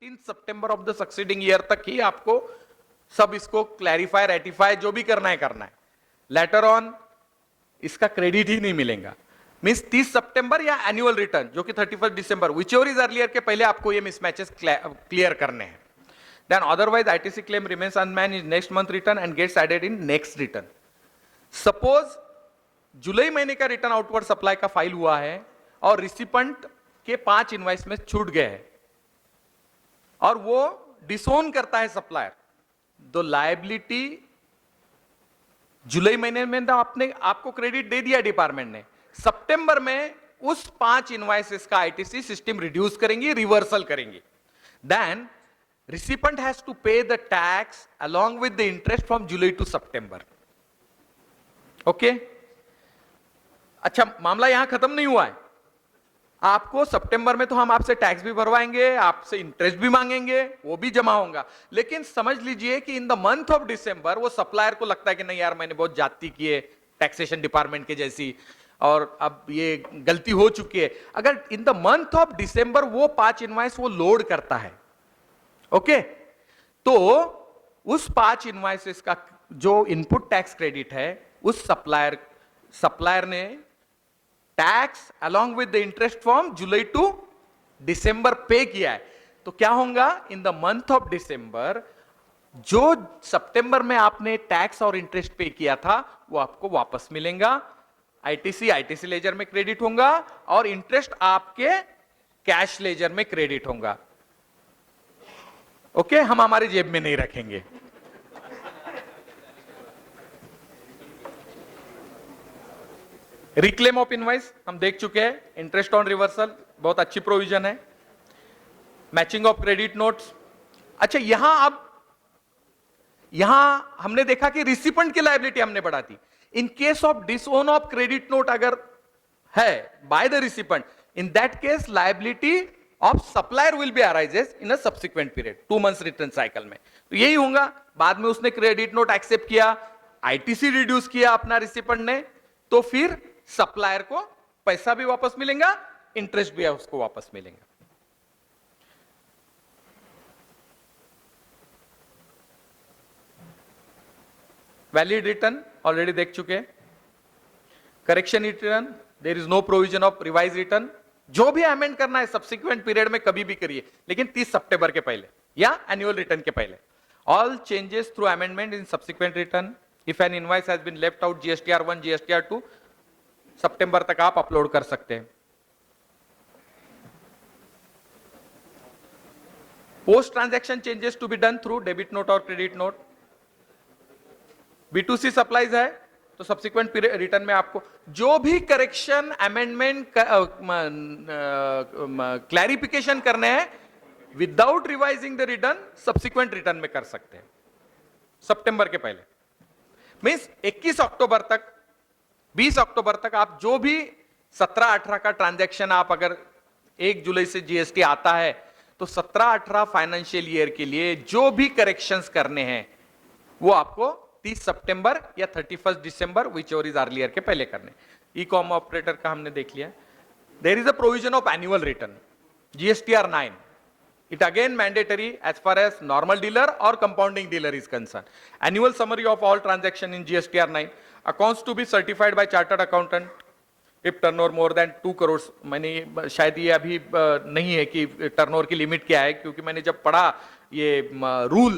September of the succeeding year तक ही आपको सब इसको क्लैरिफाई रेटिफाई जो भी करना है लेटर ऑन इसका क्रेडिट ही नहीं मिलेगा। मींस 30 सितंबर या एनुअल रिटर्न जो कि 31 दिसंबर विच एवर इज अर्लियर के पहले आपको ये मिसमैचेस क्लियर करने हैं। Then otherwise ITC claim remains unmatched in next month return and gets added in next return. Suppose जुलाई महीने का रिटर्न आउटवर्ड सप्लाई का फाइल हुआ है और रिसिपेंट के 5 इनवॉइस में छूट गए हैं और वो डिसोन करता है सप्लायर, तो लायबिलिटी जुलाई महीने में तो आपको क्रेडिट दे दिया डिपार्टमेंट ने, सितंबर में उस 5 इनवॉइसेस का आईटीसी सिस्टम रिड्यूस करेंगी, रिवर्सल करेंगी। Then recipient has to pay the tax along with the interest from July to September. Okay, अच्छा मामला यहां खत्म नहीं हुआ है। आपको सितंबर में तो हम आपसे टैक्स भी भरवाएंगे, आपसे इंटरेस्ट भी मांगेंगे, वो भी जमा होगा, लेकिन समझ लीजिए कि इन द मंथ ऑफ दिसंबर वो सप्लायर को लगता है कि नहीं यार मैंने बहुत जाती की है टैक्सेशन डिपार्टमेंट के जैसी और अब ये गलती हो चुकी है। अगर इन द मंथ ऑफ दिसंबर वो 5 इनवॉइस वो लोड करता है, ओके, तो उस 5 इनवॉइसेस का जो इनपुट टैक्स क्रेडिट है उस सप्लायर ने tax along with the interest from July to December pay किया है। तो क्या होगा, in the month of December जो सितंबर में आपने टैक्स और इंटरेस्ट पे किया था वो आपको वापस मिलेगा। आईटीसी लेजर में क्रेडिट होगा और इंटरेस्ट आपके कैश लेजर में क्रेडिट होगा। ओके, हम हमारी जेब में नहीं रखेंगे। रिक्लेम ऑफ इनवॉइस हम देख चुके हैं, इंटरेस्ट ऑन रिवर्सल बहुत अच्छी प्रोविजन है। मैचिंग ऑफ क्रेडिट नोट्स, अच्छा यहां हमने देखा कि रिसिपेंट की लायबिलिटी हमने बढ़ा दी। In case of disown of credit note अगर है by the recipient, in that case liability of supplier will be arises in a subsequent period 2 months return cycle में। तो यही होगा, बाद में उसने क्रेडिट नोट एक्सेप्ट किया, आईटीसी रिड्यूस किया अपना रिसिपेंट ने, तो फिर सप्लायर को पैसा भी वापस मिलेगा, इंटरेस्ट भी है उसको वापस मिलेगा। वैलिड रिटर्न ऑलरेडी देख चुके हैं। Correction return, there is no provision of revise return. जो भी अमेंड करना है सब्सिक्वेंट पीरियड में कभी भी करिए, लेकिन 30 सितंबर के पहले या एनुअल रिटर्न के पहले। All changes through amendment in subsequent return, if an invoice has been left out GSTR 1 GSTR 2 सितंबर तक आप अपलोड कर सकते हैं। Post transaction changes to be done through debit note और क्रेडिट नोट। B2C सप्लाईज है तो सब्सिक्वेंट रिटर्न में आपको जो भी करेक्शन अमेंडमेंट क्लैरिफिकेशन करने हैं without revising the return subsequent return में कर सकते हैं सितंबर के पहले। मींस 21 अक्टूबर तक 20 अक्टूबर तक आप जो भी 17-18 का ट्रांजैक्शन आप अगर 1 जुलाई से जीएसटी आता है तो 17-18 फाइनेंशियल ईयर के लिए जो भी करेक्शंस करने हैं वो आपको 30 सितंबर या 31 दिसंबर विच एवर इज अर्लियर के पहले करने। ई कॉम ऑपरेटर का हमने देख लिया। There is a provision of annual return GSTR 9, it again mandatory as far as normal dealer or compounding dealer is concerned. Annual summary of all transaction in GSTR 9, accounts to be certified by chartered accountant if turnover more than 2 crores। मैंने शायद ये अभी नहीं है कि turnover की limit क्या है, क्योंकि मैंने जब पढ़ा ये रूल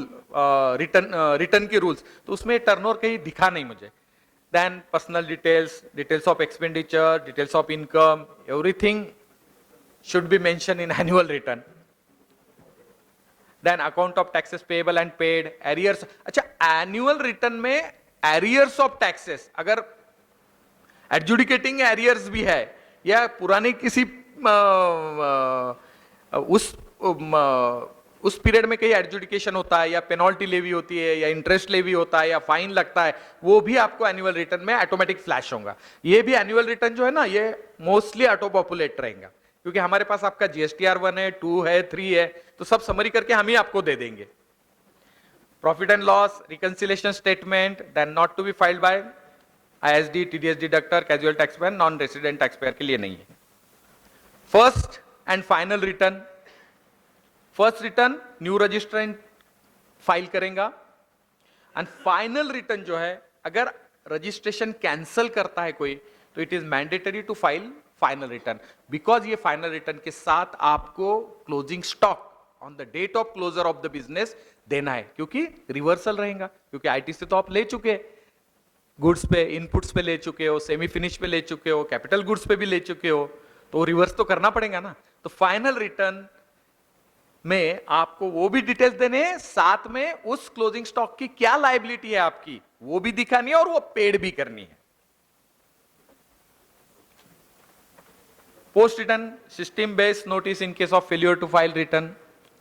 रिटर्न के रूल्स तो उसमें टर्नओवर कहीं दिखा नहीं मुझे। Then personal details of expenditure, details of income, everything should be mentioned in annual return. Then account of taxes payable and paid, arrears। अच्छा, एनुअल रिटर्न में arrears of taxes अगर एडजुडिकेटिंग एरियर्स भी है या पुराने किसी उस पीरियड में कहीं एडजुडिकेशन होता है या पेनल्टी लेवी होती है या इंटरेस्ट लेवी होता है या फाइन लगता है, वो भी आपको एनुअल रिटर्न में ऑटोमेटिक फ्लैश होगा। ये भी एनुअल रिटर्न जो है ना ये मोस्टली ऑटो पॉपुलेट रहेगा, क्योंकि हमारे पास आपका जीएसटीआर 1 है, 2 है, 3 है, तो सब समरी करके हम ही आपको दे देंगे। Profit and loss, reconciliation statement, then not to be filed by ISD, TDS deductor, casual tax payer, non resident tax payer के लिए नहीं है। First and final return, first return new registrant file करेगा एंड फाइनल रिटर्न जो है, अगर registration cancel करता है कोई, तो it is mandatory to file final return, because ये फाइनल रिटर्न के साथ आपको closing stock on the date of closure of the business देना है, क्योंकि रिवर्सल रहेगा, क्योंकि आईटीसी तो आप ले चुके हैं, गुड्स पे, इनपुट्स पे ले चुके हो, सेमी फिनिश पे ले चुके हो, कैपिटल गुड्स पे भी ले चुके हो, तो रिवर्स तो करना पड़ेगा ना। तो फाइनल रिटर्न में आपको वो भी डिटेल्स देने हैं, साथ में उस क्लोजिंग स्टॉक की क्या लायबिलिटी है आपकी वो भी दिखानी है और वो पेड भी करनी है। Post return system based notice in case of failure to file return,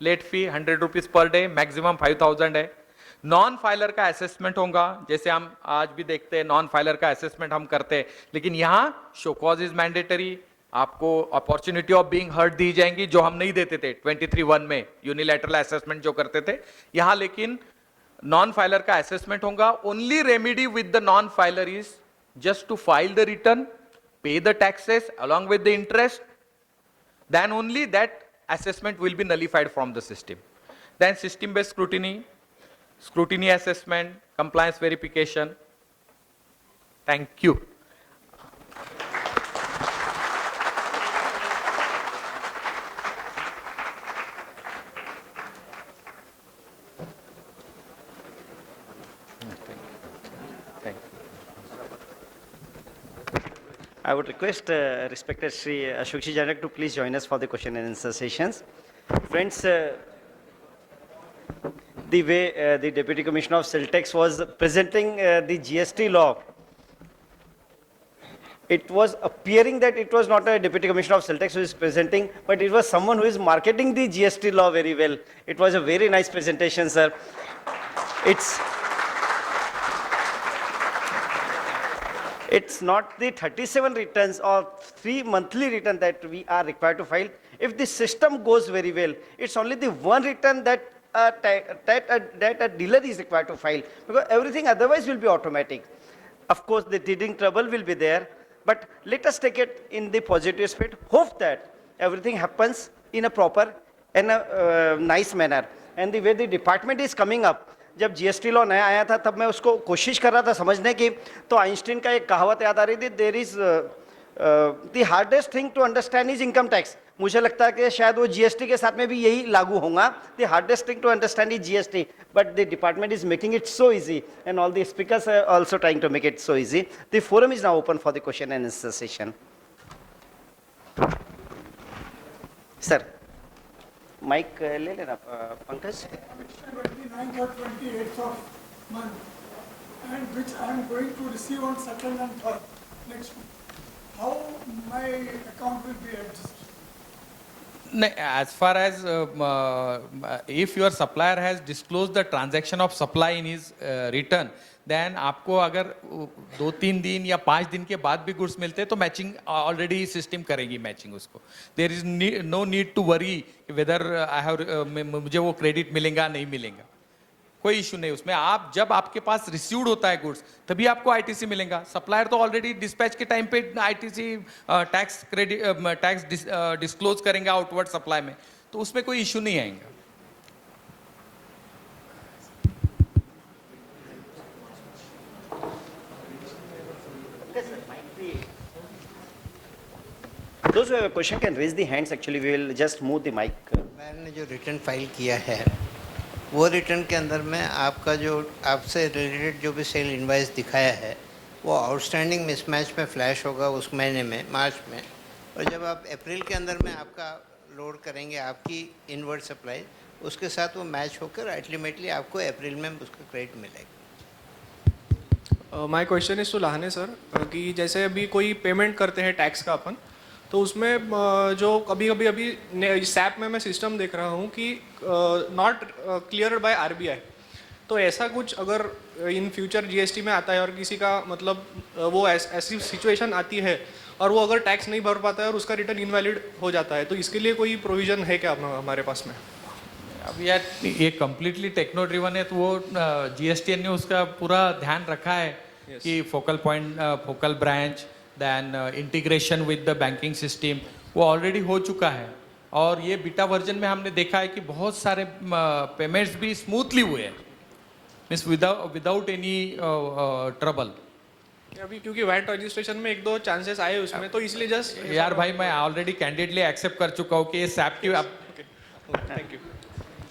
late fee 100 rupees per day, maximum 5000 है। नॉन फाइलर का असेसमेंट होगा, जैसे हम आज भी देखते हैं नॉन फाइलर का असेसमेंट हम करते हैं, लेकिन यहां शो कॉज इज मैंडेटरी, आपको अपॉर्चुनिटी ऑफ बीइंग हर्ड दी जाएंगी जो हम नहीं देते थे 23(1) में, यूनिलैटरल असेसमेंट जो करते थे। यहां लेकिन नॉन फाइलर का असेसमेंट होगा। Only remedy with the non filer is just to file the return, pay the taxes along with the interest, then only that assessment will be nullified from the system. Then system based scrutiny assessment, compliance verification. Thank you. I would request respected Shri Ashokji Janak to please join us for the question and answer sessions. Friends, the way the Deputy Commissioner of Sales Tax was presenting the GST law, it was appearing that it was not a Deputy Commissioner of Sales Tax who is presenting, but it was someone who is marketing the GST law very well. It was a very nice presentation, sir. It's not the 37 returns or 3 monthly returns that we are required to file. If the system goes very well, it's only the one return that a dealer is required to file, because everything otherwise will be automatic. Of course, the teething trouble will be there, but let us take it in the positive spirit. Hope that everything happens in a proper and a nice manner. And the way the department is coming up, जब GST law नया आया था तब मैं उसको कोशिश कर रहा था समझने की, तो आइंस्टीन का एक कहावत याद आ रही थी, there is the hardest thing to understand is income tax. मुझे लगता है कि शायद वो जीएसटी के साथ में भी यही लागू होगा, the hardest thing to understand is GST, but the department is making it so easy and all the speakers are also trying to make it so easy. The forum is now open for the question and answer session. Sir mike ले लेना Pankaj. 29th or 28th of month, and which I am going to receive on 2nd and 3rd next month. How my account will be adjusted? As far as if your supplier has disclosed the transaction of supply in his return, then आपको अगर 2-3 दिन या 5 दिन के बाद भी goods मिलते हैं तो मैचिंग ऑलरेडी सिस्टम करेगी मैचिंग उसको। There is no need to worry whether I have मुझे वो क्रेडिट मिलेगा नहीं मिलेगा, कोई इशू नहीं उसमें। आप जब आपके पास रिसीव्ड होता है गुड्स तभी आपको आईटीसी मिलेगा। सप्लायर तो ऑलरेडी डिस्पैच के टाइम पे ITC tax credit tax disclose करेंगे आउटवर्ड सप्लाई में, तो उसमें कोई इशू नहीं आएगा। Those who have a question can raise the hands. Actually, we will just move the mic. मैंने जो रिटर्न फाइल किया है वो रिटर्न के अंदर में आपका जो आपसे रिलेटेड जो भी सेल इनवाइस दिखाया है वो आउटस्टैंडिंग मिसमैच में फ्लैश होगा उस महीने में मार्च में, और जब आप अप्रैल के अंदर में आपका लोड करेंगे आपकी इनवर्ड सप्लाई उसके साथ वो मैच होकर अल्टीमेटली आपको अप्रैल में उसका क्रेडिट मिलेगा। माय क्वेश्चन इज टू लाहने सर कि जैसे अभी कोई पेमेंट करते हैं टैक्स का अपन, तो उसमें जो कभी कभी अभी सैप में मैं सिस्टम देख रहा हूँ कि नॉट क्लियर बाय आरबीआई, तो ऐसा कुछ अगर इन फ्यूचर जीएसटी में आता है और किसी का मतलब वो ऐसी सिचुएशन आती है और वो अगर टैक्स नहीं भर पाता है और उसका रिटर्न इनवैलिड हो जाता है, तो इसके लिए कोई प्रोविजन है क्या हमारे पास में? अब यार ये कम्प्लीटली टेक्नो ड्रिवन है, तो वो जीएसटी ने उसका पूरा ध्यान रखा है कि focal point, focal branch, then integration with the banking system वो ऑलरेडी हो चुका है। और ये बीटा वर्जन में हमने देखा है कि बहुत सारे पेमेंट्स भी स्मूथली हुए हैं, मीन्स विदाउट एनी ट्रबल। अभी क्योंकि वैट रजिस्ट्रेशन में एक दो चांसेस आए उसमें, तो इसलिए जस्ट यार भाई मैं ऑलरेडी कैंडिडेटली एक्सेप्ट कर चुका हूँ कि ये सैप की थैंक यू।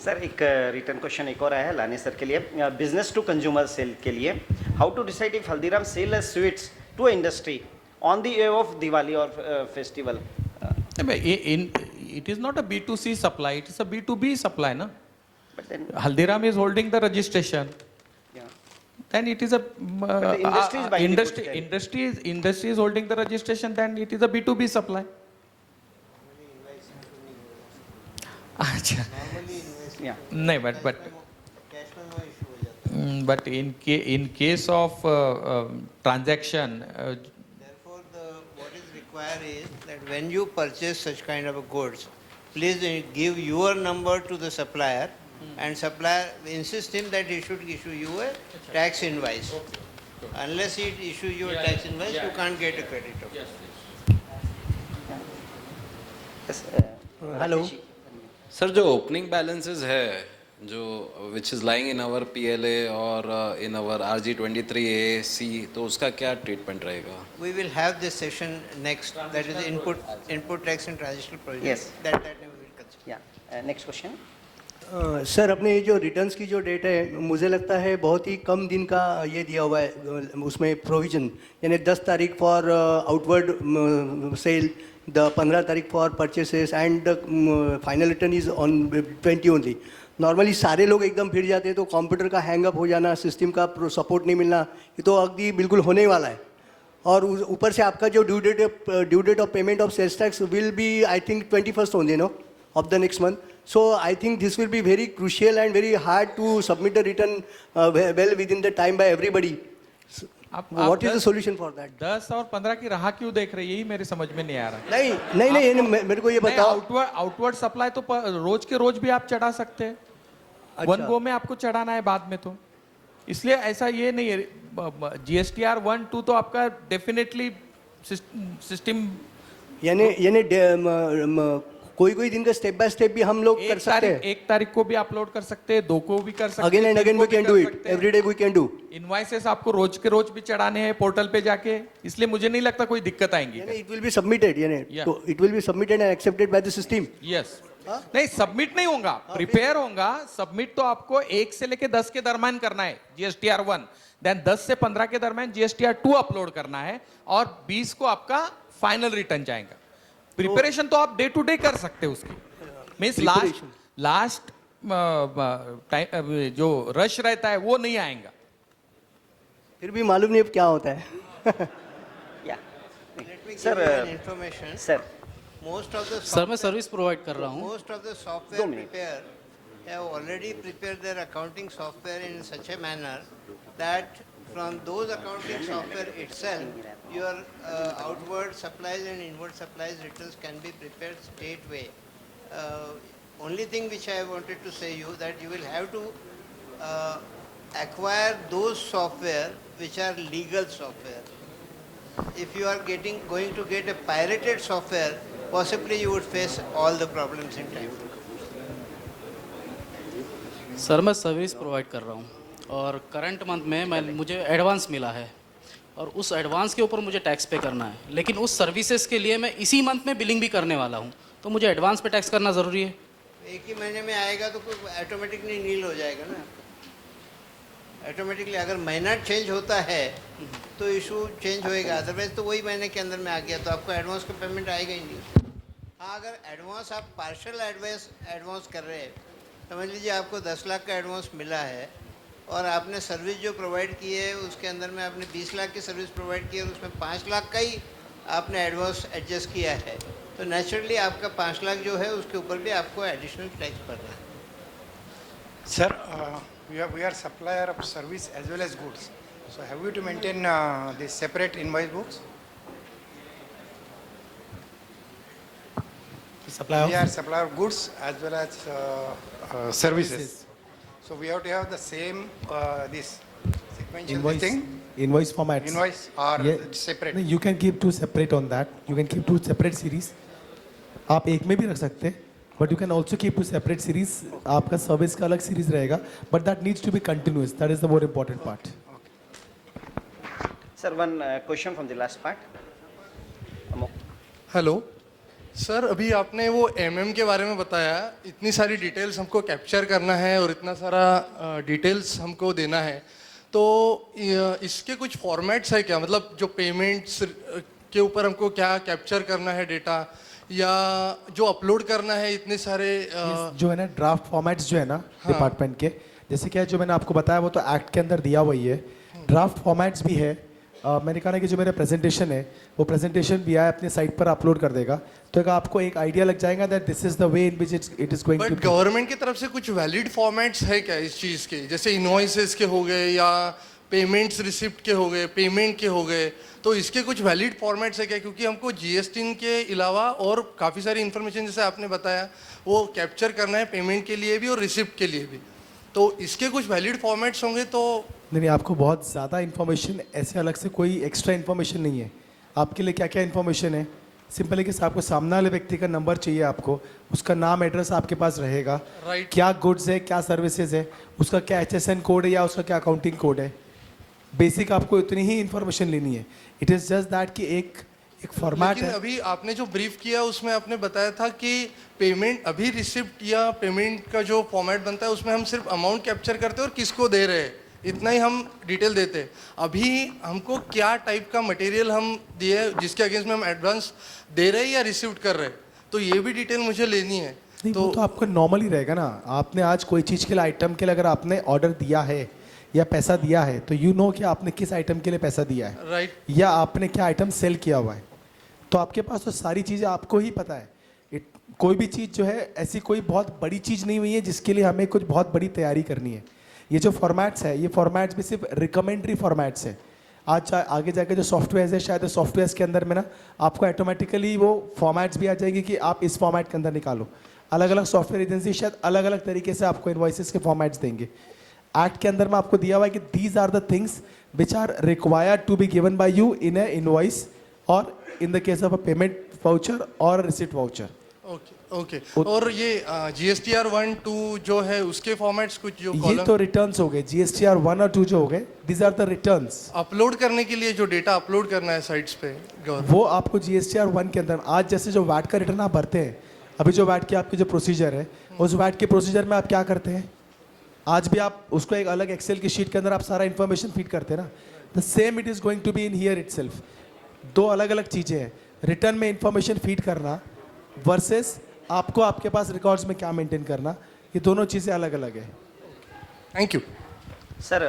सर एक रिटर्न क्वेश्चन एक और आया है लाने सर के लिए, बिजनेस टू कंज्यूमर सेल के लिए, how to decide if Haldiram sale sweets to industry on the eve of Diwali और festival? it is not a B2C supply, it is a B2B supply, na? But then, Haldiram is holding the registration. yeah. Then it is a the industry is buying the goods then. industry is holding the registration. Then it is a B2B supply. अच्छा Yeah. नहीं but cash में वो issue हो जाता है। but in case of transaction Therefore, what is required is that when you purchase such kind of a goods, please give your number to the supplier, and supplier insist him that he should issue you a tax invoice. Unless he issue you a tax invoice, you can't get a credit of it. Yes, Hello. Rakesh ji. Sir जो opening balances है जो which is lying in our PLA और in our RG23AC, तो उसका क्या treatment रहेगा? We will have this session next, that is input tax and transitional provision. Yes. That we will consider. Yeah. Next question. Sir अपने ये जो returns की जो डेट है, मुझे लगता है बहुत ही कम दिन का ये दिया हुआ है उसमें प्रोविजन, यानी 10 तारीख फॉर आउटवर्ड सेल, द 15 तारीख for purchases and the final return is on 20 only. Normally सारे लोग एकदम फिर जाते हैं तो कंप्यूटर का हैंगअप हो जाना, सिस्टम का सपोर्ट नहीं मिलना, ये तो अगदी बिल्कुल होने वाला है। और ऊपर से आपका जो due date of payment of sales tax will be I think 21st only, no, of the next month. So I think this will be very crucial and very hard to submit the return well within the time by everybody. So, what is the solution for that? 10 और 15 की राह क्यों देख रहे हैं, यही मेरे समझ में नहीं आ रहा। नहीं, मेरे को ये बताओ। आउटवर्ड सप्लाई तो रोज के रोज भी आप चढ़ा सकते हैं, वन गो में आपको चढ़ाना है बाद में, तो इसलिए ऐसा ये नहीं है। GSTR 1-2 तो आपका डेफिनेटली सिस्टम, यानी कोई दिन का स्टेप बाय स्टेप भी हम लोग कर सकते हैं। 1 तारीख को भी अपलोड कर सकते हैं, 2 को भी कर सकते हैं, अगेन एंड 3 अगेन को वी भी कैन कर डू इट, सकते हैं। Every day we can do. Invoices आपको रोज के रोज भी चढ़ाने हैं पोर्टल पे जाके, इसलिए मुझे नहीं लगता कोई दिक्कत आएंगी। इट विल बी सबमिटेड, यानी Yeah. तो it will be submitted and accepted by the system. Yes, नहीं सबमिट नहीं होगा, प्रिपेयर होगा। सबमिट तो आपको 1 से लेके 10 के दरम्यान करना है GSTR 1, देन 10 से 15 के दरम्यान GSTR 2 अपलोड करना है, और 20 को आपका फाइनल रिटर्न जाएगा। प्रिपरेशन तो आप डे टू डे कर सकते हैं उसकी, मीन्स लास्ट टाइम जो रश रहता है वो नहीं आएगा। फिर भी मालूम नहीं अब क्या होता है। Yeah. Let me give Sir, you an information. Sir. Most of the sir मैं सर्विस प्रोवाइड कर रहा हूँ। Most of the software prepare have already prepared their accounting software in such a manner that from those accounting software itself, your outward supplies and inward supplies returns can be prepared straightway. Only thing which I wanted to say you that you will have to acquire those software which are legal software. If you are going to get a pirated software, possibly you would face all the problems in time. Sir मैं service provide कर रहा हूँ और current month में मुझे advance मिला है और उस एडवांस के ऊपर मुझे टैक्स पे करना है, लेकिन उस सर्विसेज के लिए मैं इसी मंथ में बिलिंग भी करने वाला हूँ, तो मुझे एडवांस पे टैक्स करना ज़रूरी है। एक ही महीने में आएगा तो ऑटोमेटिकली नील हो जाएगा ना। ऑटोमेटिकली अगर महीना चेंज होता है तो इशू चेंज होएगा, अदरवाइज तो वही महीने के अंदर में आ गया तो आपको एडवांस का पेमेंट आएगा ही नहीं। हाँ, अगर एडवांस आप पार्शियल एडवांस कर रहे हैं, समझ लीजिए आपको 10 लाख का एडवांस मिला है और आपने सर्विस जो प्रोवाइड की है उसके अंदर में आपने 20 लाख की सर्विस प्रोवाइड की है और उसमें 5 लाख का ही आपने एडवांस एडजस्ट किया है, तो नेचुरली आपका 5 लाख जो है उसके ऊपर भी आपको एडिशनल टैक्स भरना है। Sir, we are supplier of service as well as goods. So have you to maintain the separate invoice books? We are supplier of goods as well as services. So we have to have the same this sequential thing. Invoice formats. Invoice or Yeah. separate. नहीं, you can keep 2 separate on that. You can keep 2 separate series. आप एक में भी रख सकते हैं, but you can also keep two separate series. आपका service का अलग सीरीज रहेगा, but that needs to be continuous. That is the more important part. Sir, one question from the last part. Amok. Hello sir, अभी आपने वो MM के बारे में बताया. इतनी सारी डिटेल्स हमको कैप्चर करना है और इतना सारा डिटेल्स हमको देना है, तो इसके कुछ फॉर्मेट्स है क्या? मतलब जो पेमेंट्स के ऊपर हमको क्या कैप्चर करना है डेटा, या जो अपलोड करना है इतने सारे जो है ना ड्राफ्ट फॉर्मेट्स जो है ना डिपार्टमेंट के, जैसे क्या जो मैंने आपको बताया वो तो एक्ट के अंदर दिया हुआ ही है. ड्राफ्ट फॉर्मेट्स भी है. मैंने कहा ना कि जो मेरा प्रेजेंटेशन है वो प्रेजेंटेशन भी आया अपने साइट पर अपलोड कर देगा, तो एक आपको एक आइडिया लग जाएगा that this is the way in which it is going but to. Government की तरफ से कुछ वैलिड फॉर्मेट्स है क्या इस चीज़ के? जैसे इनवॉइसेस के हो गए या पेमेंट्स रिसिप्ट के हो गए, पेमेंट के हो गए, तो इसके कुछ वैलिड फॉर्मेट्स है क्या? क्योंकि हमको जीएसटी के अलावा और काफ़ी सारी इन्फॉर्मेशन जैसे आपने बताया वो कैप्चर करना है, पेमेंट के लिए भी और रिसिप्ट के लिए भी, तो इसके कुछ वैलिड फॉर्मेट्स होंगे तो. नहीं, आपको बहुत ज़्यादा इन्फॉर्मेशन, ऐसे अलग से कोई एक्स्ट्रा इन्फॉर्मेशन नहीं है. आपके लिए क्या क्या इन्फॉर्मेशन है? सिंपल है कि आपको सामने वाले व्यक्ति का नंबर चाहिए, आपको उसका नाम एड्रेस आपके पास रहेगा, Right. क्या गुड्स है, क्या सर्विसेज है, उसका क्या HSN कोड है या उसका क्या अकाउंटिंग कोड है. बेसिक आपको इतनी ही इन्फॉर्मेशन लेनी है. इट इज़ जस्ट दैट कि एक फॉर्मेट लेकिन है. अभी आपने जो ब्रीफ किया उसमें आपने बताया था कि पेमेंट अभी रिसिप्ट या पेमेंट का जो फॉर्मेट बनता है उसमें हम सिर्फ अमाउंट कैप्चर करते हैं और किसको दे रहे हैं इतना ही हम डिटेल देते हैं. अभी हमको क्या टाइप का मटेरियल हम दिए जिसके अगेंस्ट में हम एडवांस दे रहे हैं या रिसीव कर रहे हैं, तो ये भी डिटेल मुझे लेनी है. नहीं, वो तो आपका नॉर्मल ही रहेगा ना. आपने आज कोई चीज़ के लिए, आइटम के लिए अगर आपने ऑर्डर दिया है या पैसा दिया है, तो यू नो कि आपने किस आइटम के लिए पैसा दिया है, राइट, या आपने क्या आइटम सेल किया हुआ है, तो आपके पास तो सारी चीज़ें आपको ही पता है. कोई भी चीज़ जो है ऐसी कोई बहुत बड़ी चीज़ नहीं हुई है जिसके लिए हमें कुछ बहुत बड़ी तैयारी करनी है. ये जो फॉर्मेट्स है, ये फॉर्मेट्स भी सिर्फ रिकमेंडरी फॉर्मेट्स है. आज आगे जाके जो सॉफ्टवेयर है, शायद सॉफ्टवेयर के अंदर में ना आपको ऑटोमेटिकली वो फॉर्मेट्स भी आ जाएगी कि आप इस फॉर्मेट के अंदर निकालो. अलग अलग सॉफ्टवेयर एजेंसी शायद अलग अलग तरीके से आपको इन्वॉइसेस के फॉर्मेट्स देंगे. एक्ट के अंदर में आपको दिया हुआ है कि these are the things which are required to be given by you in a invoice और in the case of a payment voucher और रिसिप्ट वाउचर. ओके. और ये GSTR 1, 2 जो है उसके फॉर्मेट्स कुछ जो ये तो रिटर्न्स हो गए. GSTR 1 और 2 जो हो गए, these are the returns. Upload करने के लिए जो डेटा अपलोड करना है साइट्स पे वो आपको GSTR 1 के अंदर, आज जैसे जो वैट का रिटर्न आप भरते हैं, अभी जो वैट की आपकी जो प्रोसीजर है, उस वैट के प्रोसीजर में आप क्या करते हैं, आज भी आप उसको एक अलग एक्सेल की शीट के अंदर आप सारा इन्फॉर्मेशन फीड करते हैं ना. The same it is going to be in here itself. दो अलग अलग चीज़ें हैं, रिटर्न में इन्फॉर्मेशन फीड करना वर्सेस आपको आपके पास रिकॉर्ड्स में क्या मेंटेन करना, ये दोनों चीज़ें अलग अलग है. Thank you. Sir,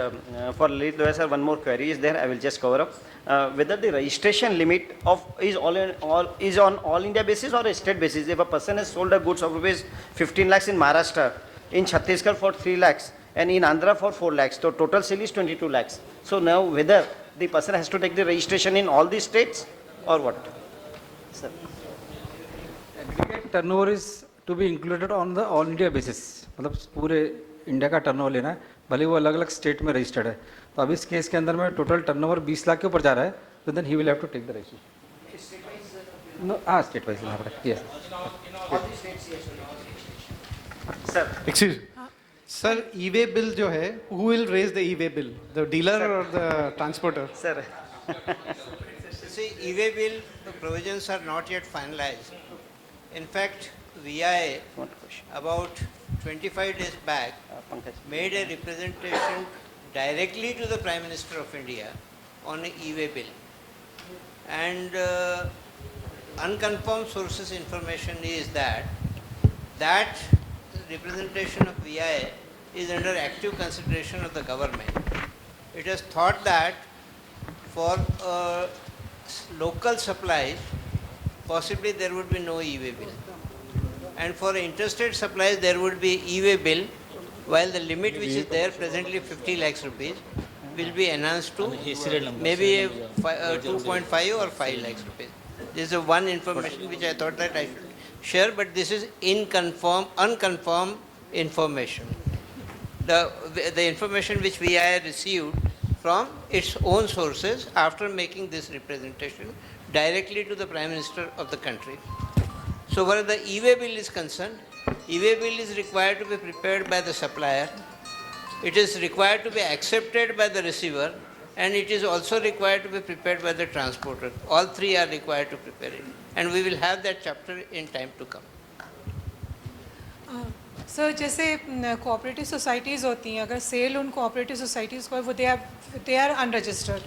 for lead lawyer, sir, one more query is there. I will just cover up. Whether the registration limit is on all India basis or a state basis. If a person has sold a goods of rupees 15 lakhs in Maharashtra, in Chhattisgarh for 3 lakhs, and in Andhra for 4 lakhs, so total sale is 22 lakhs. So now whether the person has to take the registration in all these states or what? Sir. Aggregate turnover is to be included on the all India basis. मतलब पूरे India का turnover लेना है, भले वो अलग अलग state में रजिस्टर्ड है. तो अब इस केस के अंदर में टोटल टर्नओवर 20 लाख के ऊपर जा रहा है, तो then he will have to take the registration. No, हाँ, स्टेट वाइज लेना पड़ेगा. Yes Sir. Excuse sir, e way bill जो है, who will raise the e way bill, the dealer और the transporter? Sir. See, e-way bill provisions are not yet finalized. In fact, VI about 25 days back made a representation directly to the Prime Minister of India on an e-way bill. And unconfirmed sources information is that representation of VI is under active consideration of the government. It is thought that for local supplies, possibly there would be no e-way bill. And for interstate supplies, there would be e-way bill, while the limit which is there presently 50 lakhs rupees will be enhanced to maybe 2.5 or 5 lakhs rupees. This is one information which I thought that I should share, but this is unconfirmed information. The information which we have received from its own sources after making this representation directly to the Prime Minister of the country. So where the e-way bill is concerned, E-way bill is required to be prepared by the supplier. It is required to be accepted by the receiver, and it is also required to be prepared by the transporter. All three are required to prepare it. And we will have that chapter in time to come. Sir जैसे cooperative societies होती हैं, अगर cell उन cooperative societies को है वो they are unregistered,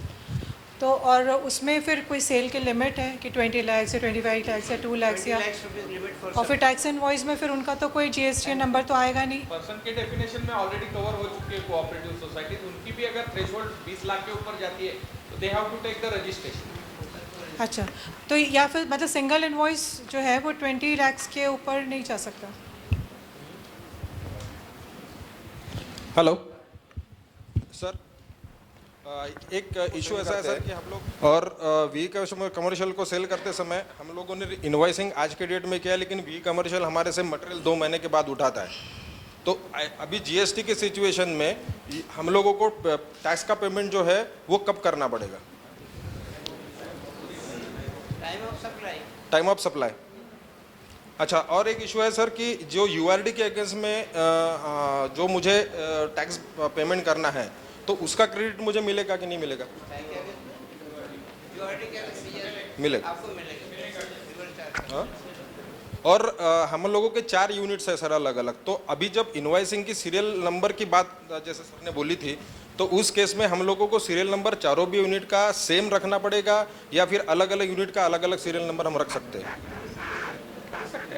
तो और उसमें फिर कोई सेल की लिमिट है कि 20 लाख या 25 लाख या 2 लाख या और फिर टैक्स इनवॉइस में फिर उनका तो कोई जीएसटी नंबर तो आएगा नहीं। पर्सन के डेफिनेशन में ऑलरेडी कवर हो चुकी है कोऑपरेटिव सोसाइटी, उनकी भी अगर थ्रेशोल्ड 20 लाख के ऊपर जाती है तो they have to take the registration. अच्छा, तो या फिर मतलब सिंगल इनवॉइस जो है वो 20 लाख के ऊपर नहीं जा सकता। हेलो सर, एक इशू ऐसा है सर कि हम लोग और वी कमर्शियल को सेल करते समय हम लोगों ने इनवॉइसिंग आज के डेट में किया है, लेकिन वी कमर्शियल हमारे से मटेरियल 2 महीने के बाद उठाता है। तो अभी जीएसटी के सिचुएशन में हम लोगों को टैक्स का पेमेंट जो है वो कब करना पड़ेगा? Time of supply. अच्छा, और एक इशू है सर कि जो यूआरडी के अगेंस्ट में जो मुझे टैक्स पेमेंट करना है तो उसका क्रेडिट मुझे मिलेगा कि नहीं मिलेगा? मिलेगा। हाँ? और हम लोगों के 4 यूनिट्स है सर अलग अलग, तो अभी जब इनवॉइसिंग की सीरियल नंबर की बात जैसे सर ने बोली थी, तो उस केस में हम लोगों को सीरियल नंबर चारों भी यूनिट का सेम रखना पड़ेगा या फिर अलग अलग यूनिट का अलग अलग सीरियल नंबर हम रख सकते हैं?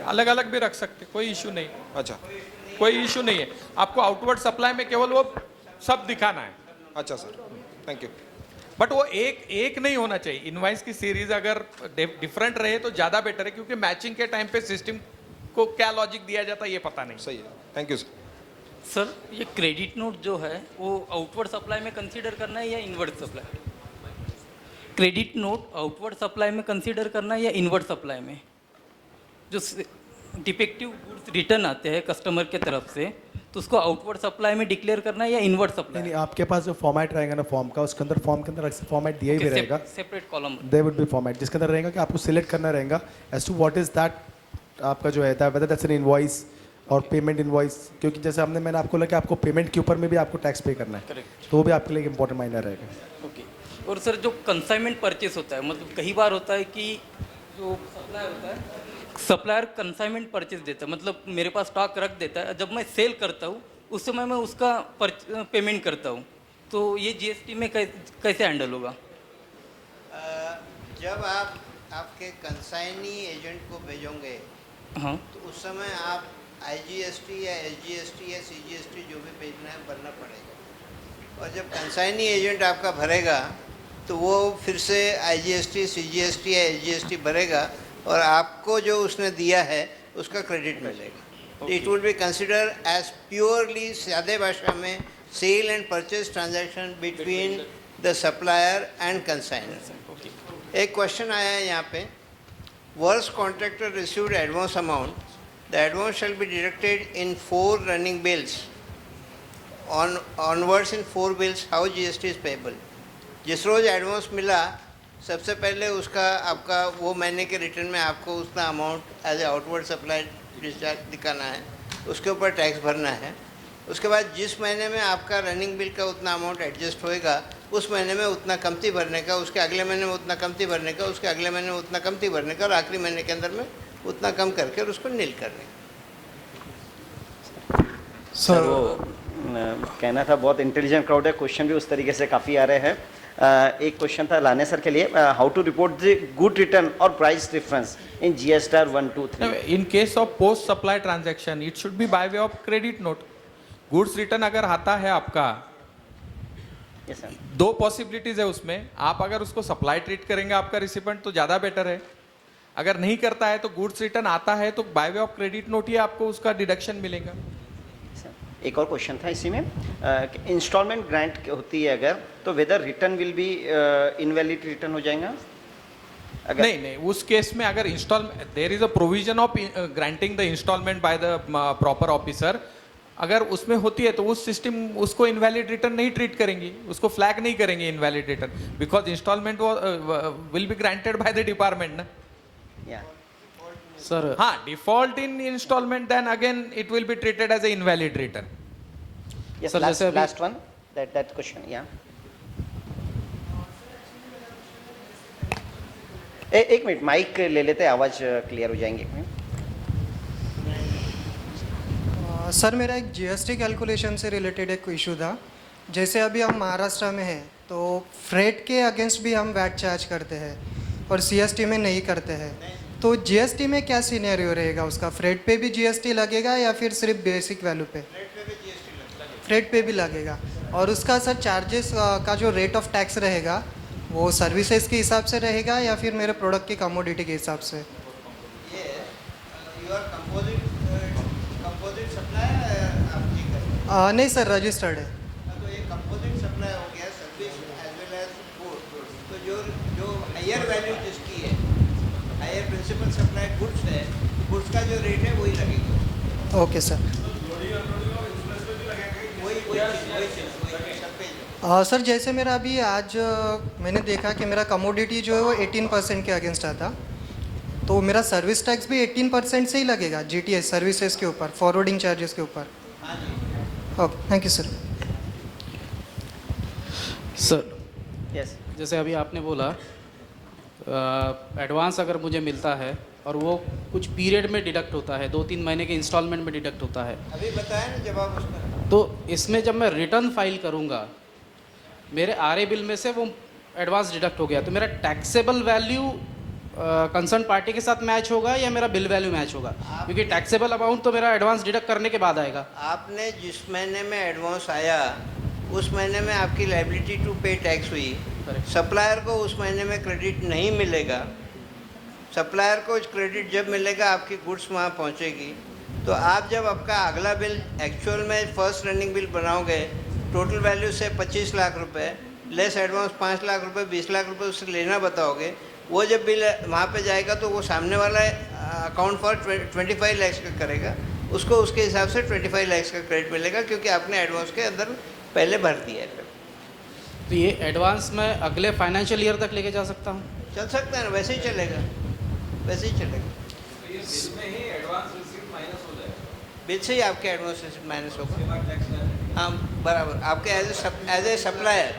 अलग अलग भी रख सकते, कोई इशू नहीं। अच्छा, कोई इशू नहीं है, आपको आउटवर्ड सप्लाई में केवल वो सब दिखाना है। अच्छा सर, थैंक यू। बट वो एक नहीं होना चाहिए, इनवाइस की सीरीज अगर डिफरेंट रहे तो ज्यादा बेटर है, क्योंकि मैचिंग के टाइम पे सिस्टम को क्या लॉजिक दिया जाता है ये पता नहीं। सही है, थैंक यू सर। सर ये क्रेडिट नोट जो है वो आउटवर्ड सप्लाई में कंसीडर करना है या inward supply? Credit note outward supply में कंसीडर करना है या इनवर्ड सप्लाई में? जो डिफेक्टिव गुड्स रिटर्न आते हैं कस्टमर के तरफ से, तो उसको आउटवर्ड सप्लाई में डिक्लेयर करना है या इनवर्ड सप्लाई? नहीं, आपके पास जो फॉर्मेट रहेगा ना फॉर्म का, उसके अंदर फॉर्म के अंदर फॉर्मेट दिया ही रहेगा, separate column there would be format जिसके अंदर रहेगा कि आपको सिलेक्ट करना रहेगा as to what is that आपका जो है वेदर दैट्स एन इनवॉइस और पेमेंट इनवॉइस, क्योंकि जैसे मैंने आपको लगा कि आपको पेमेंट के ऊपर में भी आपको टैक्स पे करना है, तो वो भी आपके लिए एक इंपॉर्टेंट मायने रहेगा। ओके। और सर जो कंसाइनमेंट परचेस होता है, मतलब कई बार होता है कि जो सप्लायर होता है, सप्लायर कंसाइनमेंट परचेस देता है, मतलब मेरे पास स्टॉक रख देता है, जब मैं सेल करता हूँ उस समय मैं उसका पेमेंट करता हूँ, तो ये जीएसटी में कैसे हैंडल होगा? जब आप आपके कंसाइनी एजेंट को भेजोगे, हाँ, तो उस समय आप आईजीएसटी या एसजीएसटी या सीजीएसटी जो भी भेजना है भरना पड़ेगा, और जब कंसाइनी एजेंट आपका भरेगा तो वो फिर से आईजीएसटी, सीजीएसटी या एसजीएसटी भरेगा और आपको जो उसने दिया है उसका क्रेडिट मिलेगा। It will be consider as purely, सादे भाषा में, sale and purchase transaction between the supplier and consignor. एक क्वेश्चन आया है यहाँ पे, works contractor received advance amount, the advance shall be deducted in 4 running bills onwards in 4 bills, how GST is payable? जिस रोज एडवांस मिला सबसे पहले उसका आपका वो महीने के रिटर्न में आपको उतना amount as a outward supply discharge दिखाना है, उसके ऊपर टैक्स भरना है। उसके बाद जिस महीने में आपका रनिंग बिल का उतना अमाउंट एडजस्ट होएगा उस महीने में उतना कमती भरने का, उसके अगले महीने में उतना कमती भरने का, उसके अगले महीने में उतना कमती भरने का, और आखिरी महीने के अंदर में उतना कम करके और उसको नील करने का। सर वो कहना था, बहुत इंटेलिजेंट क्राउड है, क्वेश्चन भी उस तरीके से काफ़ी आ रहे हैं। एक क्वेश्चन था लाने सर के लिए, how to report the good return और price difference in GST 1, 2, 3? In case of post supply transaction it should be by way of credit note. Goods return अगर आता है आपका, यस सर, 2 पॉसिबिलिटीज है उसमें, आप अगर उसको सप्लाई ट्रीट करेंगे आपका रिसिपेंट तो ज़्यादा बेटर है, अगर नहीं करता है तो गुड्स रिटर्न आता है तो by way of credit note ही आपको उसका डिडक्शन मिलेगा। एक और क्वेश्चन था इसी में, इंस्टॉलमेंट ग्रांट होती है अगर, तो whether return will be invalid return हो जाएगा? नहीं, उस केस में अगर there is a provision of granting the instalment by the proper officer, अगर उसमें होती है तो उस सिस्टम उसको इनवैलिड रिटर्न नहीं ट्रीट करेंगी, उसको फ्लैग नहीं करेंगे invalid return, because instalment will be granted by the department ना। सर हाँ, default in installment, then again it will be treated as a invalid return. Yes, Sir, जैसे अभी- last one, that question, yeah. एक minute, mic ले लेते हैं, आवाज clear हो जाएंगे एक मिनट। सर मेरा एक जीएसटी कैलकुलेशन से रिलेटेड एक इशू था। जैसे अभी हम महाराष्ट्र में हैं तो फ्रेट के अगेंस्ट भी हम वैट चार्ज करते हैं और सीएसटी में नहीं करते हैं, तो जीएसटी में क्या सिनेरियो रहेगा उसका? फ्रेट पे भी जीएसटी लगेगा या फिर सिर्फ बेसिक वैल्यू पे? फ्रेट पे भी लगेगा। और उसका सर चार्जेस का जो रेट ऑफ टैक्स रहेगा वो सर्विसेज के हिसाब से रहेगा या फिर मेरे प्रोडक्ट की कमोडिटी के हिसाब से? नहीं सर, रजिस्टर्ड है। तो ये कंपोजिट सप्लाई हो गया, service as well as goods. तो जो हायर वैल्यू जिसकी है, हायर प्रिंसिपल सप्लाई गुड्स है, गुड्स का जो रेट है वही लगेगा। Okay sir. सर जैसे मेरा अभी आज मैंने देखा कि मेरा कमोडिटी जो है वो 18% के अगेंस्ट आता, तो मेरा सर्विस टैक्स भी 18% से ही लगेगा जीटीएस सर्विसेज के ऊपर, फॉरवर्डिंग चार्जेस के ऊपर? Okay, thank you sir. Sir yes, जैसे अभी आपने बोला एडवांस अगर मुझे मिलता है और वो कुछ पीरियड में डिडक्ट होता है, 2-3 महीने के इंस्टॉलमेंट में डिडक्ट होता है, अभी बताया ना जवाब उसका। तो इसमें जब मैं रिटर्न फाइल करूँगा मेरे आरए बिल में से वो एडवांस डिडक्ट हो गया, तो मेरा टैक्सेबल वैल्यू कंसर्न पार्टी के साथ मैच होगा या मेरा बिल वैल्यू मैच होगा? क्योंकि टैक्सेबल अमाउंट तो मेरा एडवांस डिडक्ट करने के बाद आएगा। आपने जिस महीने में एडवांस आया उस महीने में आपकी लाइबिलिटी टू पे टैक्स हुई, सप्लायर को उस महीने में क्रेडिट नहीं मिलेगा। सप्लायर को क्रेडिट जब मिलेगा आपकी गुड्स वहाँ पहुँचेगी, तो आप जब आपका अगला बिल एक्चुअल में फर्स्ट रनिंग बिल बनाओगे, टोटल वैल्यू से 25 लाख रुपए लेस एडवांस 5 लाख रुपए 20 लाख रुपए उससे लेना बताओगे, वो जब बिल वहाँ पे जाएगा तो वो सामने वाला अकाउंट फॉर 25 लाख का करेगा, उसको उसके हिसाब से 25 लाख का क्रेडिट मिलेगा क्योंकि आपने एडवांस के अंदर पहले भर दिया है। तो ये एडवांस मैं अगले फाइनेंशियल ईयर तक लेके जा सकता हूँ? चल सकता है ना, वैसे ही चलेगा, वैसे ही चलेगा। बिल से ही आपके एडवांस रिसीप्ट माइनस होगा। हाँ बराबर, आपके as a supplier,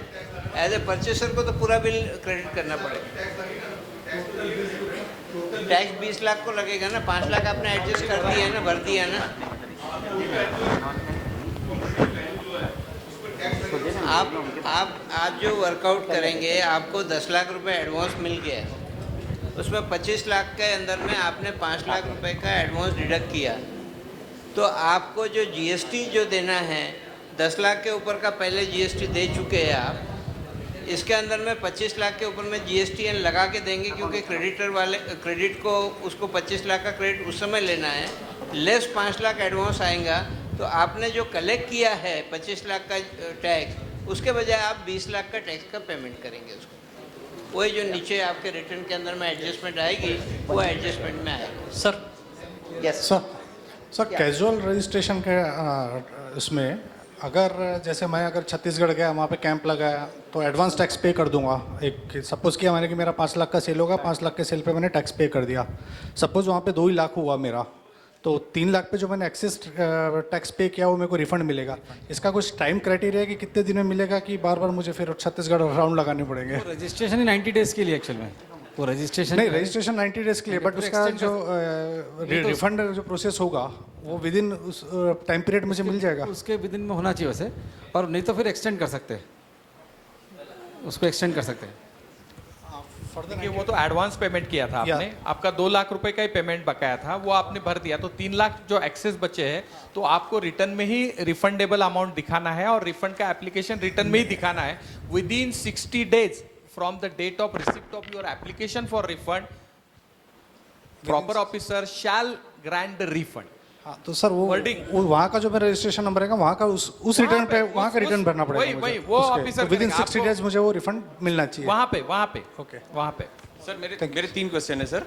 as a purchaser को तो पूरा बिल क्रेडिट करना पड़ेगा। टैक्स 20 लाख को लगेगा ना, 5 लाख आपने एडजस्ट कर दिया है ना, भर दिया है ना। आप जो वर्कआउट करेंगे, आपको 10 लाख रुपए एडवांस मिल गया, उसमें 25 लाख के अंदर में आपने 5 लाख रुपए का एडवांस डिडक्ट किया, तो आपको जो जीएसटी जो देना है 10 लाख के ऊपर का पहले जीएसटी दे चुके हैं आप, इसके अंदर में 25 लाख के ऊपर में जीएसटी लगा के देंगे क्योंकि क्रेडिटर वाले क्रेडिट को उसको 25 लाख का क्रेडिट उस समय लेना है, लेस 5 लाख एडवांस आएगा, तो आपने जो कलेक्ट किया है 25 लाख का टैक्स, उसके बजाय आप 20 लाख का टैक्स का पेमेंट करेंगे उसको। वही जो नीचे आपके रिटर्न के अंदर में एडजस्टमेंट आएगी वो एडजस्टमेंट में आएगा। Sir yes sir casual registration के उसमें अगर जैसे मैं अगर छत्तीसगढ़ गया, वहाँ पे कैंप लगाया, तो एडवांस टैक्स पे कर दूंगा। एक सपोज़ किया मैंने कि मेरा 5 लाख का सेल होगा, 5 लाख के सेल पे मैंने टैक्स पे कर दिया। सपोज़ वहाँ पे 2 ही लाख हुआ मेरा, तो 3 लाख पे जो मैंने एक्सेस टैक्स पे किया वो मेरे को रिफंड मिलेगा। इसका कुछ टाइम क्राइटेरिया है कि कितने दिन में मिलेगा, कि बार बार मुझे फिर छत्तीसगढ़ राउंड लगाने पड़ेंगे? रजिस्ट्रेशन ही 90 डेज़ के लिए एक्चुअल में, वो रजिस्ट्रेशन नहीं, रजिस्ट्रेशन 90 डेज़ के लिए, बट उसका जो रिफंड जो प्रोसेस होगा वो विद इन उस टाइम पीरियड मुझे मिल जाएगा? उसके विद इन में होना चाहिए वैसे, और नहीं तो फिर एक्सटेंड कर सकते हैं, उसको एक्सटेंड कर सकते हैं। देखिए वो तो एडवांस पेमेंट किया था आपने, आपका 2 लाख रुपए का ही पेमेंट बकाया था, वो आपने भर दिया, तो 3 लाख जो एक्सेस बचे हैं तो आपको रिटर्न में ही रिफंडेबल अमाउंट दिखाना है, और रिफंड का एप्लीकेशन रिटर्न में ही दिखाना है। With in 60 days from the date of receipt of your application for refund, proper officer shall grant the refund. हाँ, तो सर वो वहाँ का जो मेरा रजिस्ट्रेशन नंबर है वहाँ का उस रिटर्न पे वहाँ का रिटर्न भरना पड़ेगा वही वो ऑफिसर विद इन 60 डेज मुझे वो रिफंड मिलना चाहिए वहाँ पे ओके वहाँ पे। सर मेरे 3 क्वेश्चन है सर।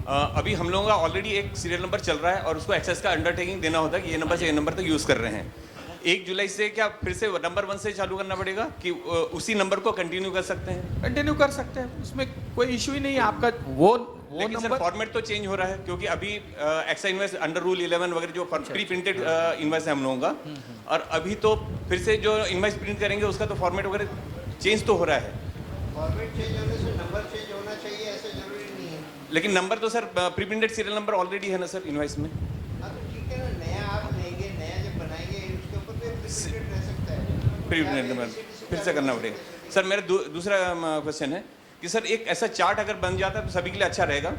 अभी हम लोगों का ऑलरेडी एक सीरियल नंबर चल रहा है और उसको एक्सेस का अंडरटेकिंग देना होता है कि ये नंबर से ये नंबर तक यूज़ कर रहे हैं। 1 जुलाई से क्या फिर से नंबर 1 से चालू करना पड़ेगा कि उसी नंबर को कंटिन्यू कर सकते हैं? कंटिन्यू कर सकते हैं, उसमें कोई इशू ही नहीं है। आपका लेकिन सर फॉर्मेट तो चेंज हो रहा है क्योंकि अभी एक्सा इनवॉइस अंडर रूल 11 वगैरह जो प्री प्रिंटेड इनवॉइस है हम लोगों का, और अभी तो फिर से जो इनवॉइस प्रिंट करेंगे उसका तो फॉर्मेट वगैरह चेंज तो हो रहा है। फॉर्मेट चेंज होने से नंबर चेंज होना चाहिए ऐसा जरूरी नहीं है। लेकिन नंबर तो sir pre printed serial number already है ना सर इनवॉइस में। हाँ तो ठीक है ना, नया आप लेंगे, नया जब बनाएंगे उसके ऊपर भी प्रिंटेड रह सकता है। प्री प्रिंटेड नंबर फिर से करना पड़ेगा। सर मेरा दूसरा क्वेश्चन है कि सर एक ऐसा चार्ट अगर बन जाता है तो सभी के लिए अच्छा रहेगा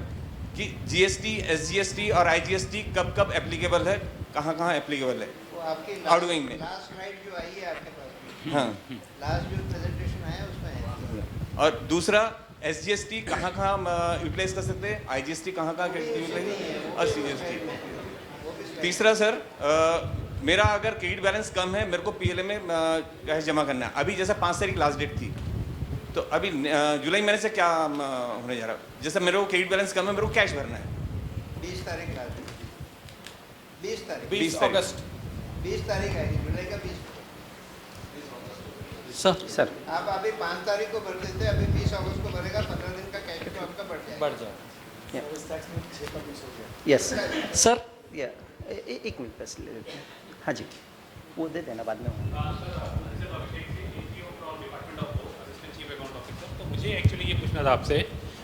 कि जीएसटी, एसजीएसटी और आईजीएसटी कब कब एप्लीकेबल है, कहाँ कहाँ एप्लीकेबल है वो आपकी आउटगोइंग में। लास्ट स्लाइड जो आई है आपके पास, हाँ, लास्ट जो प्रेजेंटेशन आया उसमें है। और दूसरा एसजीएसटी कहाँ कहाँ यूटिलाइज कर सकते हैं, आईजीएसटी कहाँ कहाँ यूटिलाइज, और सीजीएसटी। तीसरा सर मेरा अगर क्रेडिट बैलेंस कम है, मेरे को पीएलए में कैश जमा करना है, अभी जैसे 5 तारीख लास्ट डेट थी, तो अभी जुलाई महीने से क्या होने जा रहा है? जैसे मेरे को क्रेडिट बैलेंस कम है, मेरे को कैश भरना है 20 तारीख लास्ट, 20 तारीख, 20 अगस्त, 20 तारीख आएगी, जुलाई का 20। सर आप अभी 5 तारीख को भर देते, अभी 20 अगस्त को भरेगा, 15 दिन का कैश तो आपका बढ़ जाएगा। यस सर, या एक मिनट बस ले लेते हैं। हाँ जी, वो दे देना बाद में। तो मुझे एक्चुअली ये पूछना था आपसे,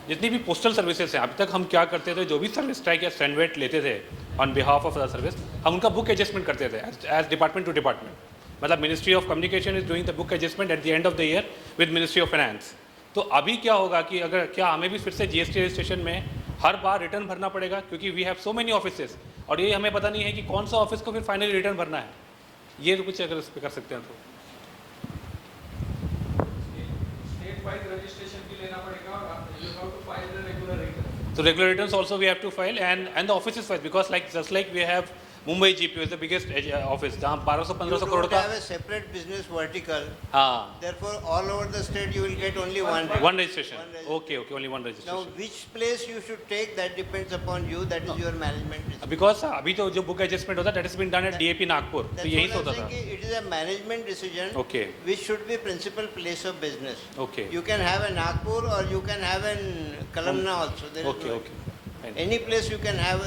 जितनी भी पोस्टल सर्विसेज हैं अभी तक हम क्या करते थे, जो भी सर्विस ट्रैक या स्टैंडर्ड लेते थे on behalf of the service, हम उनका बुक एडजस्टमेंट करते थे एज डिपार्टमेंट टू डिपार्टमेंट। मतलब ministry of communication is doing the book adjustment at the end of the year with ministry of finance. तो अभी क्या होगा कि अगर क्या हमें भी फिर से जीएसटी रजिस्ट्रेशन में हर बार रिटर्न भरना पड़ेगा, क्योंकि we have so many offices और ये हमें पता नहीं है कि कौन सा ऑफिस को फिर फाइनली रिटर्न भरना है। ये तो कुछ अगर इस पर कर सकते हैं तो स्टेट वाइज रजिस्ट्रेशन भी लेना पड़ेगा, you have to file the regular return. So regular returns also we have to file and the offices wise, because just like we have Mumbai GPO is the biggest office जहाँ 1200-1500 करोड़ का। You don't have a separate business vertical. हाँ। Therefore, all over the state you will get only one. One registration. Okay, only one registration. Now, which place you should take that depends upon you. That is your management decision. Because अभी तो जो book adjustment होता है that has been done at DAP Nagpur, तो यही That's होता what I'm था। saying. It is a management decision. Okay. Which should be principal place of business. Okay. You can have a Nagpur or you can have in Kalamna also. There is Okay, no- okay. Fine. Any place you can have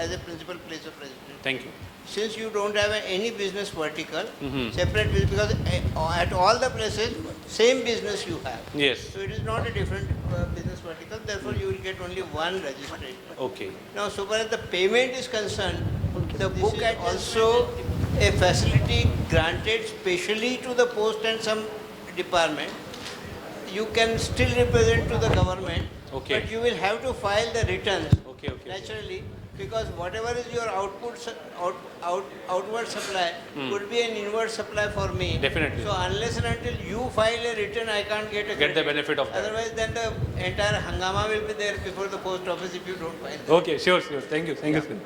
as a principal place of residence. Thank you. Since you don't have any business vertical, Mhm. separate business, because at all the places, same business you have. Yes. So it is not a different business vertical, therefore you will get only one registration. Okay. Now, so far as the payment is concerned, the book is also a facility granted specially to the post and some department. You can still represent to the government, Okay. but you will have to file the returns. Okay. Naturally, because whatever is your outward supply could be an inward supply for me. Definitely. So unless and until you file a return, I can't get a Get the credit. benefit of that. Otherwise, then the entire hangama will be there before the post office if you don't file. Okay, sure. Thank you, sir.